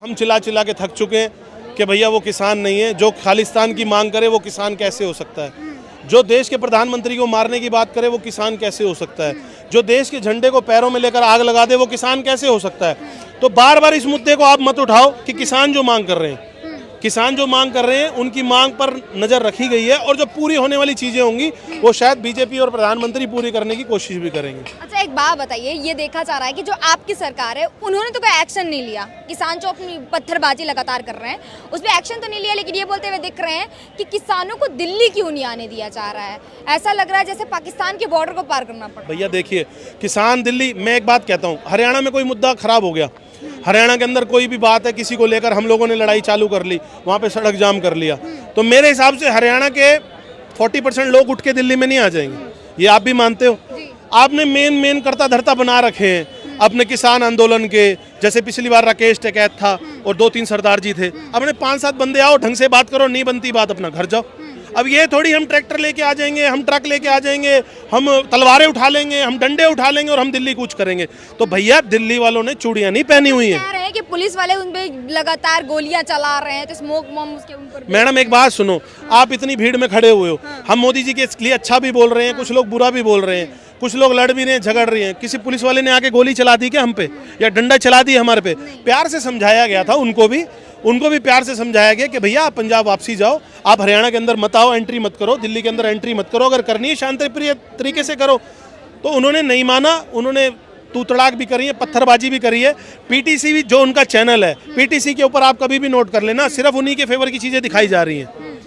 हम चिल्ला चिल्ला के थक चुके हैं कि भैया वो किसान नहीं है। जो खालिस्तान की मांग करे वो किसान कैसे हो सकता है? जो देश के प्रधानमंत्री को मारने की बात करे वो किसान कैसे हो सकता है? जो देश के झंडे को पैरों में लेकर आग लगा दे वो किसान कैसे हो सकता है? तो बार बार इस मुद्दे को आप मत उठाओ कि किसान जो मांग कर रहे हैं, किसान जो मांग कर रहे हैं उनकी मांग पर नज़र रखी गई है और जो पूरी होने वाली चीज़ें होंगी वो शायद बीजेपी और प्रधानमंत्री पूरी करने की कोशिश भी करेंगे। अच्छा, एक बात बताइए, ये देखा जा रहा है कि जो आपकी सरकार है उन्होंने तो कोई एक्शन नहीं लिया। किसान जो अपनी पत्थरबाजी लगातार कर रहे हैं उस पर एक्शन तो नहीं लिया, लेकिन ये बोलते हुए दिख रहे हैं कि किसानों को दिल्ली क्यों नहीं आने दिया जा रहा है। ऐसा लग रहा है जैसे पाकिस्तान के बॉर्डर को पार करना पड़ा। भैया देखिए, किसान दिल्ली, मैं एक बात कहता हूँ, हरियाणा में कोई मुद्दा खराब हो गया, हरियाणा के अंदर कोई भी बात है किसी को लेकर हम लोगों ने लड़ाई चालू कर ली, वहाँ पे सड़क जाम कर लिया, तो मेरे हिसाब से हरियाणा के 40% लोग उठ के दिल्ली में नहीं आ जाएंगे। ये आप भी मानते हो? आपने मेन करता धरता बना रखे हैं अपने किसान आंदोलन के। जैसे पिछली बार राकेश टिकैत था और 2-3 सरदार जी थे। अपने 5-7 बंदे आओ, ढंग से बात करो, नहीं बनती बात अपना घर जाओ। अब ये थोड़ी हम ट्रैक्टर लेके आ जाएंगे, हम ट्रक लेके आ जाएंगे, हम तलवारें उठा लेंगे, हम डंडे उठा लेंगे और हम दिल्ली कूच करेंगे। तो भैया दिल्ली वालों ने चूड़ियां नहीं पहनी हुई हैं। कह रहे हैं कि पुलिस वाले उन पे लगातार गोलियां चला रहे हैं, तो स्मोक बम उसके ऊपर। मैडम एक बात सुनो, आप इतनी भीड़ में खड़े हुए हो, हम मोदी जी के लिए अच्छा भी बोल रहे हैं, कुछ लोग बुरा भी बोल रहे हैं, कुछ लोग लड़ भी रहे हैं, झगड़ रहे हैं। किसी पुलिस वाले ने आके गोली चला दी क्या हम पे, या डंडा चला दी हमारे पे? प्यार से समझाया गया था उनको भी प्यार से समझाया गया कि भैया आप पंजाब वापसी जाओ, आप हरियाणा के अंदर मत आओ, एंट्री मत करो, दिल्ली के अंदर एंट्री मत करो, अगर करनी है शांतिप्रिय तरीके से करो। तो उन्होंने नहीं माना, उन्होंने तू तड़ाक भी करी है, पत्थरबाजी भी करी है। पीटीसी भी जो उनका चैनल है, पीटीसी के ऊपर आप कभी भी नोट कर लेना, सिर्फ उन्हीं के फेवर की चीज़ें दिखाई जा रही हैं।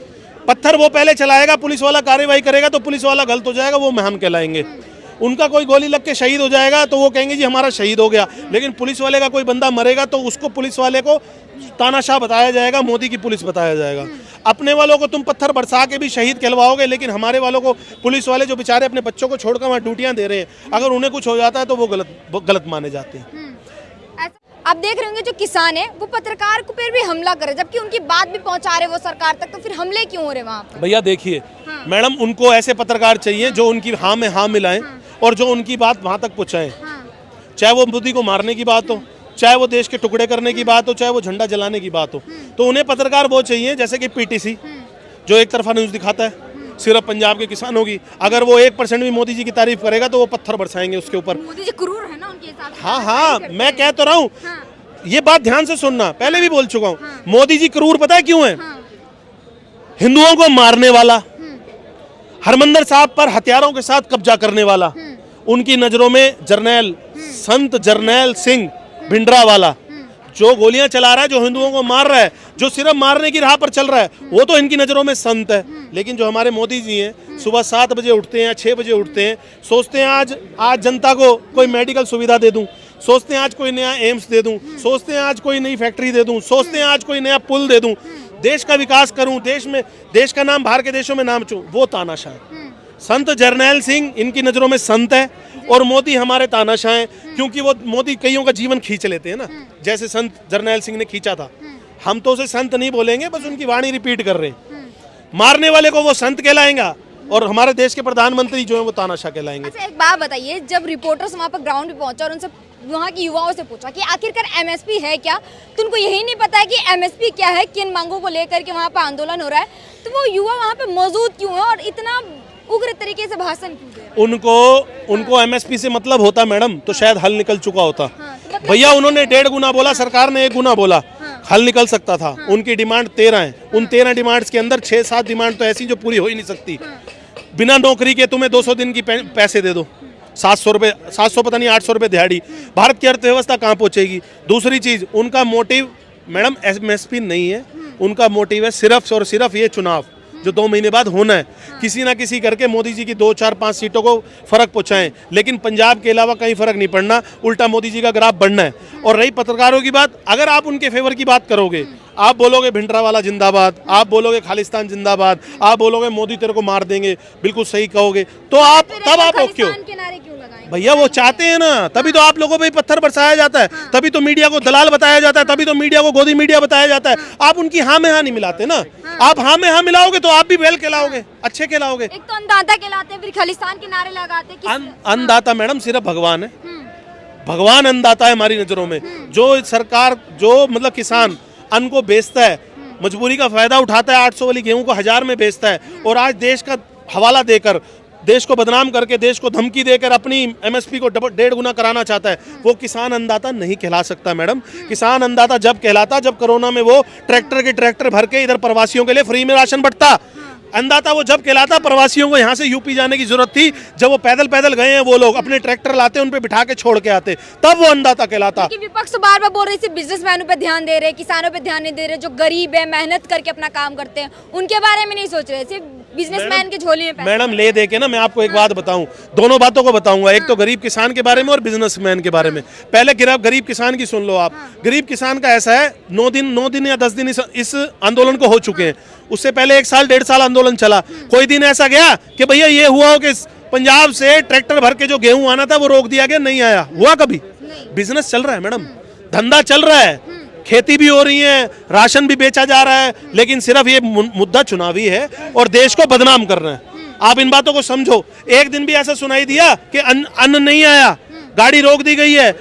पत्थर वो पहले चलाएगा, पुलिस वाला कार्रवाई करेगा तो पुलिस वाला गलत हो जाएगा, वो महान कहलाएंगे। उनका कोई गोली लग के शहीद हो जाएगा तो वो कहेंगे जी हमारा शहीद हो गया। लेकिन पुलिस वाले का कोई बंदा मरेगा तो उसको पुलिस वाले को तानाशाह बताया जाएगा, मोदी की पुलिस बताया जाएगा। अपने वालों को तुम पत्थर बरसा के भी शहीद कहलवाओगे, लेकिन हमारे वालों को, पुलिस वाले जो बेचारे अपने बच्चों को छोड़कर वहाँ ड्यूटियाँ दे रहे हैं, अगर उन्हें कुछ हो जाता है तो वो गलत माने जाते हैं। आप देख रहे होंगे जो किसान है वो पत्रकार को पर भी हमला करे, जबकि उनकी बात भी पहुंचा रहे वो सरकार तक, तो फिर हमले क्यों हो रहे वहाँ पर? भैया देखिए, मैडम उनको ऐसे पत्रकार चाहिए जो उनकी हाँ में हाँ मिलाएं और जो उनकी बात वहाँ तक पहुँचाएं। चाहे वो मोदी को मारने की बात हो, चाहे वो देश के टुकड़े करने की बात हो, चाहे वो झंडा जलाने की बात हो, तो उन्हें पत्रकार वो चाहिए जैसे कि पीटीसी जो एक तरफा न्यूज़ दिखाता है सिर्फ पंजाब के किसानों की। अगर वो 1% भी मोदी जी की तारीफ करेगा तो वो पत्थर बरसाएंगे उसके ऊपर। मोदी जी क्रूर है ना उनके हिसाब से। हाँ, मैं कह तो रहा हूँ, ये बात ध्यान से सुनना, पहले भी बोल चुका हूँ। मोदी जी क्रूर पता है क्यों है? हिंदुओं को मारने वाला, हरमंदिर साहब पर हथियारों के साथ कब्जा करने वाला, उनकी नजरों में संत जरनैल सिंह भिंडरावाला जो गोलियां चला रहा है, जो हिंदुओं को मार रहा है, जो सिर्फ मारने की राह पर चल रहा है, वो तो इनकी नज़रों में संत है। लेकिन जो हमारे मोदी जी हैं, सुबह 7 बजे उठते हैं, 6 बजे उठते हैं, सोचते हैं आज जनता को कोई मेडिकल सुविधा दे दूं, सोचते हैं आज कोई नया एम्स दे दूं, सोचते हैं आज कोई नई फैक्ट्री दे दूं, सोचते हैं आज कोई नया पुल दे दूं, देश का विकास करूं, देश का नाम बाहर के देशों में नाम चूं, वो तानाशाह है। संत जरनैल सिंह इनकी नज़रों में संत है और मोदी हमारे तानाशाह हैं, क्योंकि वो मोदी कईयों का जीवन खींच लेते हैं ना, जैसे संत जरनैल सिंह ने खींचा था। हम तो उसे संत नहीं बोलेंगे, बस उनकी वाणी रिपीट कर रहे हैं। मारने वाले को वो संत कहलाएंगा और हमारे देश के प्रधानमंत्री जो है वो तानाशाह कहलाएंगे। अच्छा, एक बात बताइए, जब रिपोर्टर्स वहाँ पर ग्राउंड पे पहुंचा और उनसे वहाँ की युवाओं से पूछा कि आखिरकार एमएसपी है क्या, तो उनको यही नहीं पता है कि एमएसपी क्या है, किन मांगों को लेकर के वहाँ पर आंदोलन हो रहा है, तो वो युवा वहाँ पे मौजूद क्यों है और इतना उग्र तरीके से भाषण क्यों दे रहे हैं? उनको एमएसपी से मतलब होता मैडम, तो शायद हल निकल चुका होता। भैया उन्होंने 1.5 गुना बोला, सरकार ने 1 गुना बोला, हल निकल सकता था। उनकी डिमांड 13 है, उन 13 डिमांड्स के अंदर 6-7 डिमांड तो ऐसी जो पूरी हो ही नहीं सकती। बिना नौकरी के तुम्हें 200 दिन की पैसे दे दो, 700 रुपये, 700 पता नहीं 800 रुपये दिहाड़ी, भारत की अर्थव्यवस्था कहाँ पहुँचेगी? दूसरी चीज़, उनका मोटिव मैडम एमएसपी नहीं है, उनका मोटिव है सिर्फ और सिर्फ ये चुनाव जो 2 महीने बाद होना है, किसी ना किसी करके मोदी जी की 2, 4, 5 सीटों को फर्क पहुंचाएं। लेकिन पंजाब के अलावा कहीं फर्क नहीं पड़ना, उल्टा मोदी जी का ग्राफ बढ़ना है। और रही पत्रकारों की बात, अगर आप उनके फेवर की बात करोगे, आप बोलोगे भिंडरावाला जिंदाबाद, आप बोलोगे खालिस्तान जिंदाबाद, आप बोलोगे मोदी तेरे को मार देंगे, बिल्कुल सही कहोगे, तो आप तब आप ओके हो। भैया वो चाहते हैं ना, तभी तो आप लोगों पे पत्थर बरसाया जाता है, तभी तो मीडिया को दलाल बताया जाता है, तभी तो मीडिया को गोदी मीडिया बताया जाता है। आप उनकी हाँ में हाँ नहीं मिलाते ना, आप हाँ में हाँ मिलाओगे तो आप भी बैल कहलाओगे, अच्छे कहलाओगे। एक तो अन्नदाता कहलाते हैं, फिर खालिस्तान के नारे लगाते हैं। अन्नदाता मैडम सिर्फ भगवान है, भगवान अन्नदाता है हमारी नज़रों में। जो सरकार, जो मतलब किसान अन्न को बेचता है, मजबूरी का फायदा उठाता है, 800 वाली गेहूं को 1000 में बेचता है और आज देश का हवाला देकर, देश को बदनाम करके, देश को धमकी देकर अपनी एमएसपी को 1.5 गुना कराना चाहता है, वो किसान अन्नदाता नहीं कहला सकता मैडम। किसान अन्नदाता जब कहलाता जब कोरोना में वो ट्रैक्टर के ट्रैक्टर भर के इधर प्रवासियों के लिए फ्री में राशन बंटता। अन्नदाता वो जब कहलाता प्रवासियों को यहाँ से यूपी जाने की जरूरत थी, जब वो पैदल पैदल गए हैं, वो लोग अपने ट्रैक्टर लाते उन पे बिठा के छोड़ के आते, तब वो अन्नदाता कहलाता। कि विपक्ष तो बार बार बोल रही थी बिजनेसमैनों पे ध्यान दे रहे, किसानों पे ध्यान नहीं दे रहे, जो गरीब है, मेहनत करके अपना काम करते हैं, उनके बारे में नहीं सोच रहे, सिर्फ बिजनेसमैन के झोली में पैसे। मैडम ले दे के ना मैं आपको एक बात बताऊं, दोनों बातों को बताऊंगा, एक तो गरीब किसान के बारे में और बिजनेसमैन के बारे में। पहले गरीब किसान की सुन लो आप। गरीब किसान का ऐसा है, 9 दिन या 10 दिन इस आंदोलन को हो चुके हैं। उससे पहले 1 साल 1.5 साल आंदोलन चला। कोई दिन ऐसा गया कि भैया ये हुआ हो कि पंजाब से ट्रैक्टर भर के जो गेहूं आना था वो रोक दिया गया, नहीं आया? हुआ कभी? बिजनेस चल रहा है मैडम, धंधा चल रहा है, खेती भी हो रही है, राशन भी बेचा जा रहा है, लेकिन सिर्फ ये मुद्दा चुनावी है और देश को बदनाम कर रहे हैं। आप इन बातों को समझो। एक दिन भी ऐसा सुनाई दिया कि अन्न नहीं आया, गाड़ी रोक दी गई है,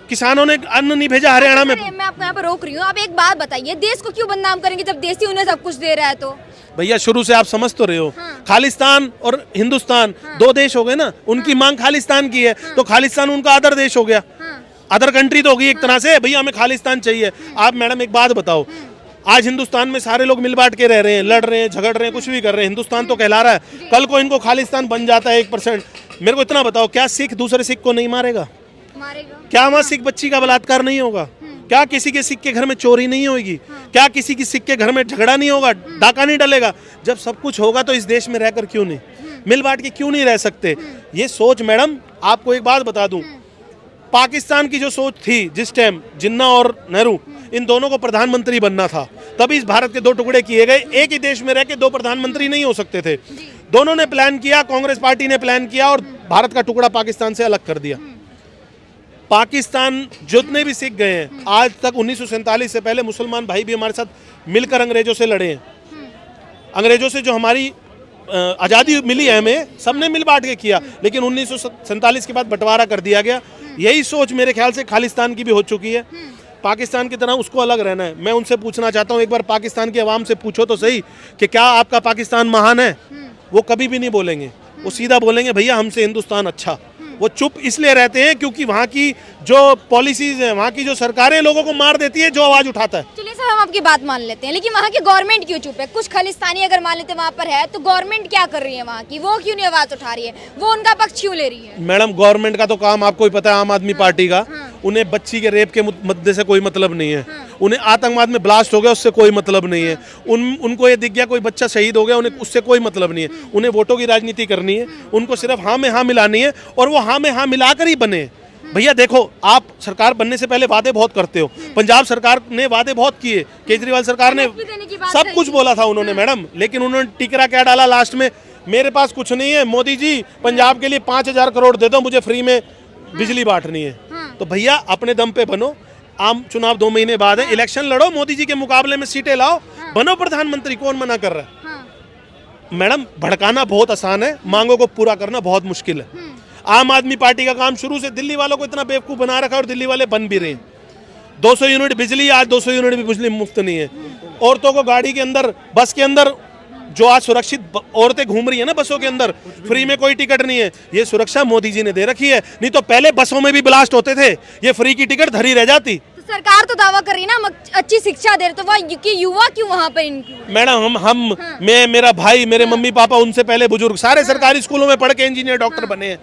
किसानों ने अन्न नहीं भेजा हरियाणा में। मैं आपको यहाँ पर रोक रही हूँ, आप एक बात बताइए, देश को क्यों बदनाम करेंगे जब देश ही उन्हें सब कुछ दे रहा है? तो भैया शुरू से आप समझ तो रहे हो, खालिस्तान और हिंदुस्तान 2 देश हो गए ना। उनकी मांग खालिस्तान की है, तो खालिस्तान उनका अदर देश हो गया, अदर कंट्री तो होगी एक तरह से। भैया हमें खालिस्तान चाहिए। आप मैडम एक बात बताओ, आज हिंदुस्तान में सारे लोग मिल बांट के रह रहे हैं, लड़ रहे हैं, झगड़ रहे हैं, कुछ भी कर रहे हैं, हिंदुस्तान तो कहला रहा है। कल को इनको खालिस्तान बन जाता है 1%, मेरे को इतना बताओ, क्या सिख दूसरे सिख को नहीं मारेगा? क्या वहाँ सिख बच्ची का बलात्कार नहीं होगा? क्या किसी के सिख के घर में चोरी नहीं होगी? क्या किसी की सिख के घर में झगड़ा नहीं होगा, डाका नहीं डलेगा? जब सब कुछ होगा तो इस देश में रहकर क्यों नहीं, मिल बांट के क्यों नहीं रह सकते? ये सोच मैडम, आपको एक बात बता दूं, पाकिस्तान की जो सोच थी जिस टाइम, जिन्ना और नेहरू, इन दोनों को प्रधानमंत्री बनना था, तभी इस भारत के 2 टुकड़े किए गए। एक ही देश में रह के 2 प्रधानमंत्री नहीं हो सकते थे। दोनों ने प्लान किया, कांग्रेस पार्टी ने प्लान किया और भारत का टुकड़ा पाकिस्तान से अलग कर दिया। पाकिस्तान जितने भी सिख गए हैं आज तक, 1947 से पहले मुसलमान भाई भी हमारे साथ मिलकर अंग्रेजों से लड़े हैं। अंग्रेजों से जो हमारी आज़ादी मिली है हमें, सबने मिल बांट के किया, लेकिन 1947 के बाद बंटवारा कर दिया गया। यही सोच मेरे ख्याल से खालिस्तान की भी हो चुकी है। पाकिस्तान की तरह उसको अलग रहना है। मैं उनसे पूछना चाहता हूँ, एक बार पाकिस्तान की आवाम से पूछो तो सही कि क्या आपका पाकिस्तान महान है? वो कभी भी नहीं बोलेंगे, वो सीधा बोलेंगे भैया हमसे हिंदुस्तान अच्छा। वो चुप इसलिए रहते हैं क्योंकि वहाँ की जो पॉलिसीज हैं, वहाँ की जो सरकारें लोगों को मार देती है जो आवाज उठाता है। चलिए सर, हम आपकी बात मान लेते हैं, लेकिन वहाँ की गवर्नमेंट क्यों चुप है? कुछ खालिस्तानी अगर मान लेते वहाँ पर है, तो गवर्नमेंट क्या कर रही है वहाँ की? वो क्यों नहीं आवाज उठा रही है? वो उनका पक्ष क्यों ले रही है? मैडम गवर्नमेंट का तो काम आपको ही पता है, आम आदमी पार्टी का। उन्हें बच्ची के रेप के मुद्दे से कोई मतलब नहीं है, उन्हें आतंकवाद में ब्लास्ट हो गया उससे कोई मतलब नहीं है, उनको ये दिख गया कोई बच्चा शहीद हो गया, उन्हें उससे कोई मतलब नहीं है। उन्हें वोटों की राजनीति करनी है, उनको सिर्फ हाँ में हाँ मिलानी है और वो हाँ में हाँ मिलाकर ही बने। भैया देखो, आप सरकार बनने से पहले वादे बहुत करते हो। पंजाब सरकार ने वादे बहुत किए, केजरीवाल सरकार ने सब कुछ बोला था उन्होंने मैडम, लेकिन उन्होंने टिकरा क्या डाला लास्ट में? मेरे पास कुछ नहीं है, मोदी जी पंजाब के लिए 5000 करोड़ दे दो, मुझे फ्री में बिजली बांटनी है। तो भैया अपने दम पे बनो, आम चुनाव 2 महीने बाद है, इलेक्शन लड़ो, मोदी जी के मुकाबले में सीटें लाओ, बनो प्रधानमंत्री, कौन मना कर रहा है? मैडम भड़काना बहुत आसान है, मांगों को पूरा करना बहुत मुश्किल है। आम आदमी पार्टी का काम शुरू से दिल्ली वालों को इतना बेवकूफ बना रखा और दिल्ली वाले बन भी रहे हैं। 200 यूनिट बिजली, आज 200 यूनिट भी बिजली मुफ्त नहीं है। औरतों को गाड़ी के अंदर, बस के अंदर, जो आज सुरक्षित औरतें घूम रही है ना बसों के अंदर, फ्री में कोई टिकट नहीं है, ये सुरक्षा मोदी जी ने दे रखी है। नहीं तो पहले बसों में भी ब्लास्ट होते थे, ये फ्री की टिकट धरी रह जाती। तो सरकार तो दावा कर रही है ना अच्छी शिक्षा दे रही, तो वह युवा क्यों वहाँ पे इंक्लूड? मैडम मैं, मेरा भाई, मेरे मम्मी पापा, उनसे पहले बुजुर्ग सारे सरकारी स्कूलों में पढ़ के इंजीनियर डॉक्टर बने हैं।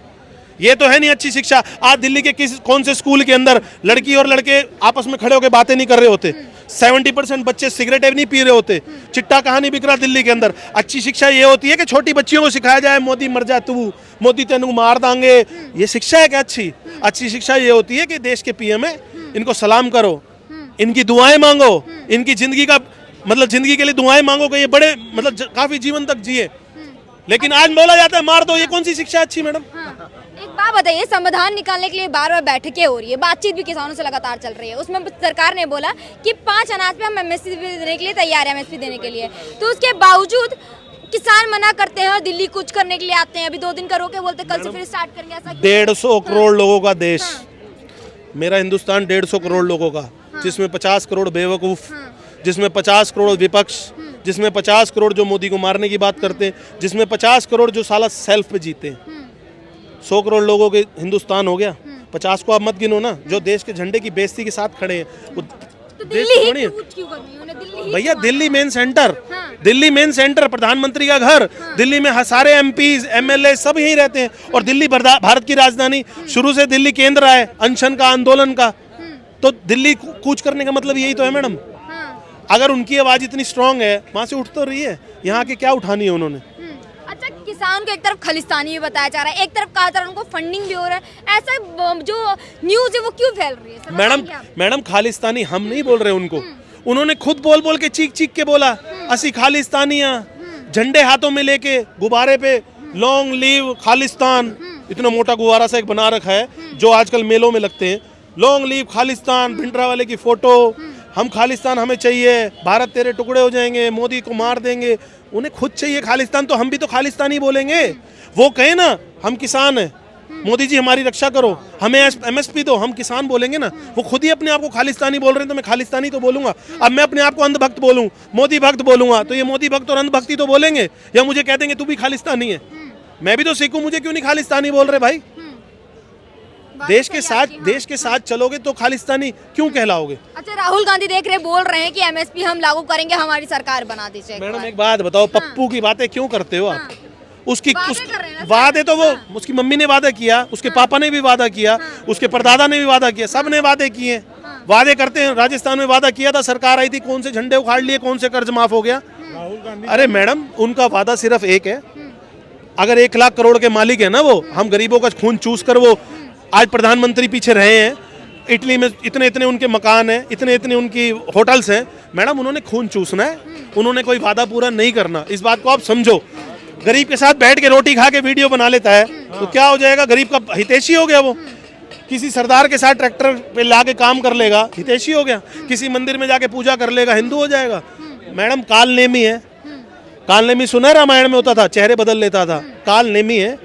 ये तो है नहीं अच्छी शिक्षा। आज दिल्ली के कौन से स्कूल के अंदर लड़की और लड़के आपस में खड़े होकर बातें नहीं कर रहे होते? 70% बच्चे सिगरेट नहीं पी रहे होते। चिट्टा कहाँ नहीं बिक रहा दिल्ली के अंदर? अच्छी शिक्षा ये होती है कि छोटी बच्चियों को सिखाया जाए मोदी मर जा तू, मोदी तेनू मार देंगे, ये शिक्षा है क्या अच्छी? अच्छी शिक्षा ये होती है कि देश के पीएम है, इनको सलाम करो, इनकी दुआएं मांगो, इनकी जिंदगी का मतलब जिंदगी के लिए दुआएं मांगो कि ये बड़े मतलब काफी जीवन तक जिए। लेकिन आज बोला जाता है मार दो, ये कौन सी शिक्षा अच्छी मैडम? एक बात बताइए, संविधान निकालने के लिए बार बार बैठकें हो रही है, बातचीत भी किसानों से लगातार चल रही है, उसमें सरकार ने बोला कि 5 अनाज पे हम एमएसपी देने के लिए तैयार है, एमएसपी देने के लिए, तो उसके बावजूद किसान मना करते हैं और दिल्ली कुछ करने के लिए आते हैं। अभी 2 दिन का रोके, बोलते कल से फिर स्टार्ट करेंगे। ऐसा 150 करोड़ लोगों का देश, मेरा हिंदुस्तान 150 करोड़ लोगों का, जिसमें 50 करोड़ बेवकूफ़, जिसमें 50 करोड़ विपक्ष, जिसमें 50 करोड़ जो मोदी को मारने की बात करते हैं, जिसमें 50 करोड़ जो साला सेल्फ पे जीते हैं। 100 करोड़ लोगों के हिंदुस्तान हो गया, 50 को आप मत गिनो ना, जो देश के झंडे की बेइज्जती के साथ खड़े हैं। वो तो देश दिल्ली थोड़ी है। क्यों करनी है? उन्हें दिल्ली ही भैया क्यों दिल्ली मेन सेंटर, हाँ। दिल्ली मेन सेंटर, प्रधानमंत्री का घर, दिल्ली में सारे एमपीज एमएलए सब यहीं रहते हैं। और दिल्ली भारत की राजधानी, शुरू से दिल्ली केंद्र है अनशन का, आंदोलन का। तो दिल्ली कूच करने का मतलब यही तो है मैडम। हाँ। अगर उनकी आवाज इतनी स्ट्रांग है, वहां से उठ तो रही है, यहाँ के क्या उठानी है उन्होंने। अच्छा, किसान को एक तरफ खालिस्तानी भी बताया जा रहा है, एक तरफ कहा जा रहा है उनको फंडिंग भी हो रहा है, ऐसा जो न्यूज़ है वो क्यों फैल रही है सर? मैडम खालिस्तानी हम नहीं बोल रहे उनको, उन्होंने खुद बोल बोल के चीख चीख के बोला असी खालिस्तानिया, झंडे हाथों में लेके गुब्बारे पे लॉन्ग लीव खालिस्तान, इतना मोटा गुब्बारा सा एक बना रखा है जो आजकल मेलों में लगते हैं, लॉन्ग लीव खालिस्तान, भिंडरा वाले की फोटो, हम खालिस्तान हमें चाहिए, भारत तेरे टुकड़े हो जाएंगे, मोदी को मार देंगे। उन्हें खुद चाहिए खालिस्तान, तो हम भी तो खालिस्तानी बोलेंगे। वो कहे ना हम किसान हैं, मोदी जी हमारी रक्षा करो, हमें एमएसपी दो, हम किसान बोलेंगे ना। वो खुद ही अपने आप को खालिस्तानी बोल रहे हैं, तो मैं खालिस्तानी तो बोलूंगा। अब मैं अपने आप को अंधभक्त बोलूं, मोदी भक्त बोलूंगा, तो ये मोदी भक्त और अंधभक्ति तो बोलेंगे, या मुझे कह देंगे तू भी खालिस्तानी है। मैं भी तो सीखूं, मुझे क्यों नहीं खालिस्तानी बोल रहे भाई। देश के साथ चलोगे तो खालिस्तानी क्यों कहलाओगे। अच्छा, राहुल गांधी देख रहे बोल रहे हैं कि एमएसपी हम लागू करेंगे, हमारी सरकार बना दीजिए। मैडम एक बात बताओ, पप्पू की बातें क्यों करते हो आप? उसकी वादे कर रहे हैं ना वादे तो वो उसकी मम्मी ने वादा किया, उसके पापा ने भी वादा किया, उसके परदादा ने भी वादा किया, सब ने वादे किए। वादे करते हैं। राजस्थान में वादा किया था, सरकार आई थी, कौन से झंडे उखाड़ लिए, कौन से कर्ज माफ हो गया। अरे मैडम उनका वादा सिर्फ एक है, अगर 1 लाख करोड़ के मालिक है ना वो, हम गरीबों का खून चूस कर वो आज प्रधानमंत्री पीछे रहे हैं। इटली में इतने इतने उनके मकान हैं, इतने इतने उनकी होटल्स हैं। मैडम उन्होंने खून चूसना है, उन्होंने कोई वादा पूरा नहीं करना। इस बात को आप समझो। गरीब के साथ बैठ के रोटी खा के वीडियो बना लेता है तो क्या हो जाएगा, गरीब का हितैषी हो गया वो। किसी सरदार के साथ ट्रैक्टर पे ला के काम कर लेगा, हितैषी हो गया। किसी मंदिर में जाके पूजा कर लेगा, हिंदू हो जाएगा। मैडम काल नेमी है, काल नेमी सुना है, रामायण में होता था, चेहरे बदल लेता था। काल नेमी है।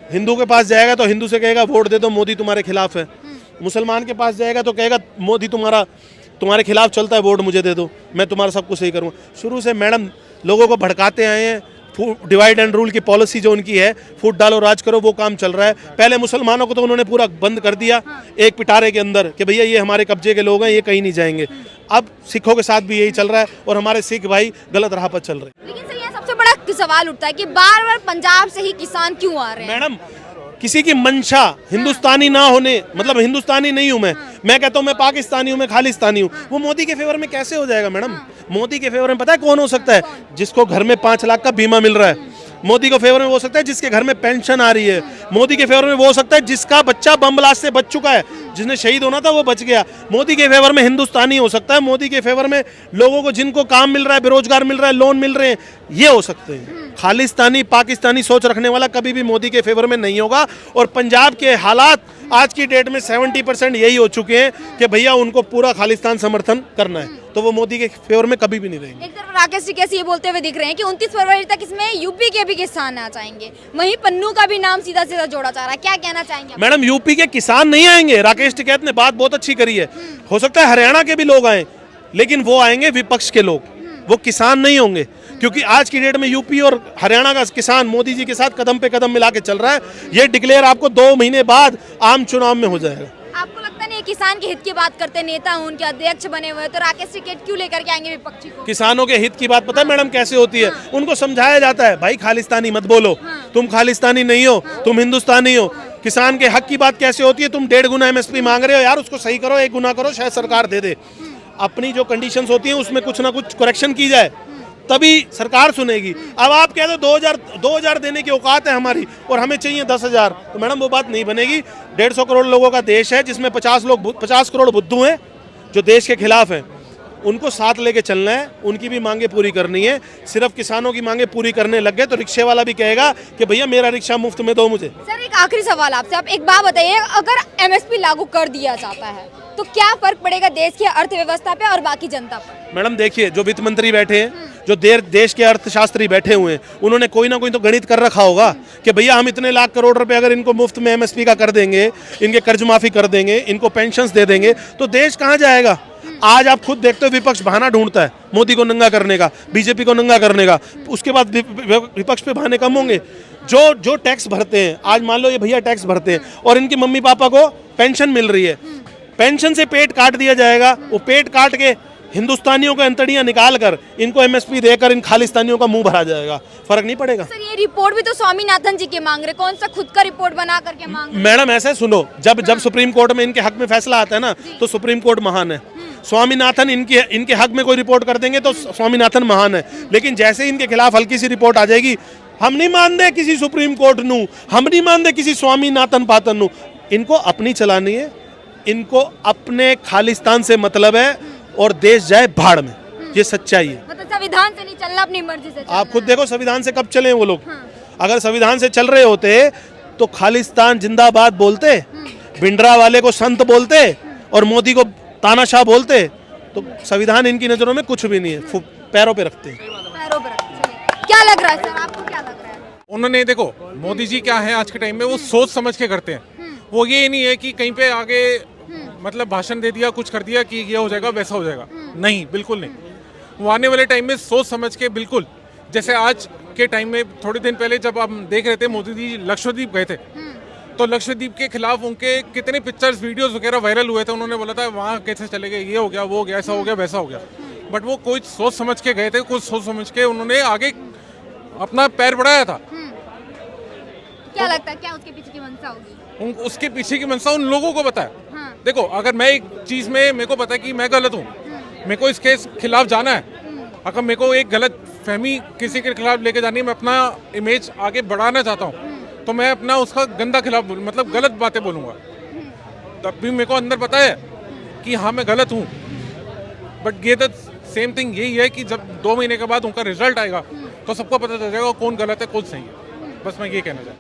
हिंदू के पास जाएगा तो हिंदू से कहेगा वोट दे दो, मोदी तुम्हारे खिलाफ है। मुसलमान के पास जाएगा तो कहेगा मोदी तुम्हारे खिलाफ चलता है, वोट मुझे दे दो, मैं तुम्हारा सब कुछ सही करूँगा। शुरू से मैडम लोगों को भड़काते आए हैं। डिवाइड एंड रूल की पॉलिसी जो उनकी है, फूट डालो राज करो, वो काम चल रहा है। पहले मुसलमानों को तो उन्होंने पूरा बंद कर दिया एक पिटारे के अंदर कि भैया ये हमारे कब्जे के लोग हैं, ये कहीं नहीं जाएंगे। अब सिखों के साथ भी यही चल रहा है और हमारे सिख भाई गलत राह पर चल रहे हैं। लेकिन सर, ये सबसे बड़ा सवाल उठता है कि बार बार पंजाब से ही किसान क्यों आ रहे हैं? मैडम किसी की मंशा हिंदुस्तानी ना होने, मतलब हिंदुस्तानी नहीं हूं मैं कहता हूं मैं पाकिस्तानी हूं, मैं खालिस्तानी हूं, वो मोदी के फेवर में कैसे हो जाएगा मैडम? मोदी के फेवर में पता है कौन हो सकता है? जिसको घर में 5 लाख का बीमा मिल रहा है। मोदी के फेवर में वो हो सकता है जिसके घर में पेंशन आ रही है। मोदी के फेवर में वो हो सकता है जिसका बच्चा बम ब्लास्ट से बच चुका है, जिसने शहीद होना था वो बच गया। मोदी के फेवर में हिंदुस्तानी हो सकता है। मोदी के फेवर में लोगों को जिनको काम मिल रहा है, बेरोजगार मिल रहा है, लोन मिल रहे हैं, ये हो सकते हैं। खालिस्तानी पाकिस्तानी सोच रखने वाला कभी भी मोदी के फेवर में नहीं होगा। और पंजाब के हालात आज की डेट में 70% यही हो चुके हैं कि भैया उनको पूरा खालिस्तान समर्थन करना है, तो वो मोदी के फेवर में कभी भी नहीं रहेंगे। एक तरफ राकेश टिकैत ये बोलते हुए दिख रहे हैं कि 29 फरवरी तक इसमें यूपी के भी किसान आ जाएंगे, वहीं पन्नू का भी नाम सीधा सीधा जोड़ा जा रहा है, क्या कहना चाहेंगे? मैडम यूपी के किसान नहीं आएंगे। राकेश टिकैत ने बात बहुत अच्छी करी है। हो सकता है हरियाणा के भी लोग आए, लेकिन वो आएंगे विपक्ष के लोग, वो किसान नहीं होंगे। क्योंकि आज की डेट में यूपी और हरियाणा का किसान मोदी जी के साथ कदम पे कदम मिला के चल रहा है। ये डिक्लेयर आपको 2 महीने बाद आम चुनाव में हो जाएगा। आपको लगता नहीं किसान के हित की बात करते नेता उनके अध्यक्ष बने हुए, तो राकेश टिकैत क्यों लेकर के आएंगे विपक्षी को? किसानों के हित की बात पता है मैडम कैसे होती है? उनको समझाया जाता है भाई खालिस्तानी मत बोलो, तुम खालिस्तानी नहीं हो, तुम हिंदुस्तानी हो। किसान के हक की बात कैसे होती है? तुम 1.5 गुना एमएसपी मांग रहे हो, यार उसको सही करो, 1 गुना करो, शायद सरकार दे दे। अपनी जो कंडीशंस होती हैं उसमें कुछ ना कुछ करेक्शन की जाए, तभी सरकार सुनेगी। अब आप कह दो 2000 देने की औकात है हमारी और हमें चाहिए 10,000, तो मैडम वो बात नहीं बनेगी। 150 करोड़ लोगों का देश है, जिसमें 50 करोड़ बुद्धू हैं जो देश के खिलाफ हैं। उनको साथ लेके चलना है, उनकी भी मांगे पूरी करनी है। सिर्फ किसानों की मांगे पूरी करने लग गए तो रिक्शे वाला भी कहेगा कि भैया मेरा रिक्शा मुफ्त में दो मुझे। सर, एक आखिरी सवाल आपसे, आप एक बात बताइए, अगर एमएसपी लागू कर दिया जाता है तो क्या फर्क पड़ेगा देश की अर्थव्यवस्था पे और बाकी जनता पर? मैडम देखिए, जो वित्त मंत्री बैठे हैं, जो देश के अर्थशास्त्री बैठे हुए हैं, उन्होंने कोई ना कोई तो गणित कर रखा होगा कि भैया हम इतने लाख करोड़ रुपए अगर इनको मुफ्त में एमएसपी का कर देंगे, इनके कर्ज माफी कर देंगे, इनको पेंशन्स दे देंगे, तो देश कहाँ जाएगा। आज आप खुद देखते हो विपक्ष बहाना ढूंढता है मोदी को नंगा करने का, बीजेपी को नंगा करने का, उसके बाद विपक्ष पे बहाने कम होंगे। जो टैक्स भरते हैं, आज मान लो ये भैया टैक्स भरते हैं और इनकी मम्मी पापा को पेंशन मिल रही है, पेंशन से पेट काट दिया जाएगा, वो पेट काट के हिंदुस्तानियों को अंतड़ियां निकाल कर इनको एमएसपी देकर इन खालिस्तानियों का मुंह भरा जाएगा, फर्क नहीं पड़ेगा। सर ये रिपोर्ट भी तो स्वामीनाथन जी के मांग रहे, कौन सा खुद का रिपोर्ट बना करके मांग रहे? मैडम ऐसे सुनो, जब सुप्रीम कोर्ट में इनके हक में फैसला आता है ना, तो सुप्रीम कोर्ट महान है। स्वामीनाथन इनके हक में कोई रिपोर्ट कर देंगे तो स्वामीनाथन महान है, लेकिन जैसे इनके खिलाफ हल्की सी रिपोर्ट आ जाएगी, हम नहीं मानते किसी सुप्रीम कोर्ट नू, हम नहीं मानते किसी स्वामीनाथन पातन नू। इनको अपनी चलानी है, इनको अपने खालिस्तान से मतलब है और देश जाए भाड़ में, ये सच्चाई है। मतलब संविधान से नहीं चलना, अपनी मर्जी से चलना। आप खुद देखो संविधान से कब चले वो लोग। अगर संविधान से चल रहे होते तो खालिस्तान जिंदाबाद बोलते, भिंडरा वाले को संत बोलते और मोदी को तानाशाह बोलते, तो संविधान इनकी नजरों में कुछ भी नहीं है, पैरों पे रखते हैं। पैरों पर चलिए। क्या लग रहा है सर, आपको क्या लग रहा है? उन्होंने देखो मोदी जी क्या है आज के टाइम में, वो सोच समझ के करते हैं। वो ये नहीं है कि कहीं पे आगे मतलब भाषण दे दिया, कुछ कर दिया कि ये हो जाएगा वैसा हो जाएगा, नहीं, बिल्कुल नहीं। वो आने वाले टाइम में सोच समझ के, बिल्कुल जैसे आज के टाइम में थोड़े दिन पहले जब हम देख रहे थे मोदी जी लक्षद्वीप गए थे, तो लक्षद्वीप के खिलाफ उनके कितने पिक्चर्स वीडियोस वगैरह वायरल हुए थे। उन्होंने बोला था वहाँ कैसे चले गए, ये हो गया, वो हो गया, ऐसा हो गया, वैसा हो गया। बट वो कोई सोच समझ के गए थे, कुछ सोच समझ के उन्होंने आगे अपना पैर बढ़ाया था। क्या लगता है क्या उसके पीछे की मंशा होगी? उसके पीछे की मंशा उन लोगों को पता है। हाँ। देखो अगर मैं एक चीज में मेरे को पता है कि मैं गलत हूँ, मेरे को इसके खिलाफ जाना है, अगर मेरे को एक गलत फहमी किसी के खिलाफ लेके जानी है, मैं अपना इमेज आगे बढ़ाना चाहता हूँ, तो मैं अपना उसका गंदा खिलाफ मतलब गलत बातें बोलूँगा। तब भी मेरे को अंदर पता है कि हाँ मैं गलत हूँ, बट ये तो सेम थिंग यही है कि जब 2 महीने के बाद उनका रिजल्ट आएगा तो सबको पता चल जाएगा कौन गलत है कौन सही है। बस मैं ये कहना चाहता हूँ।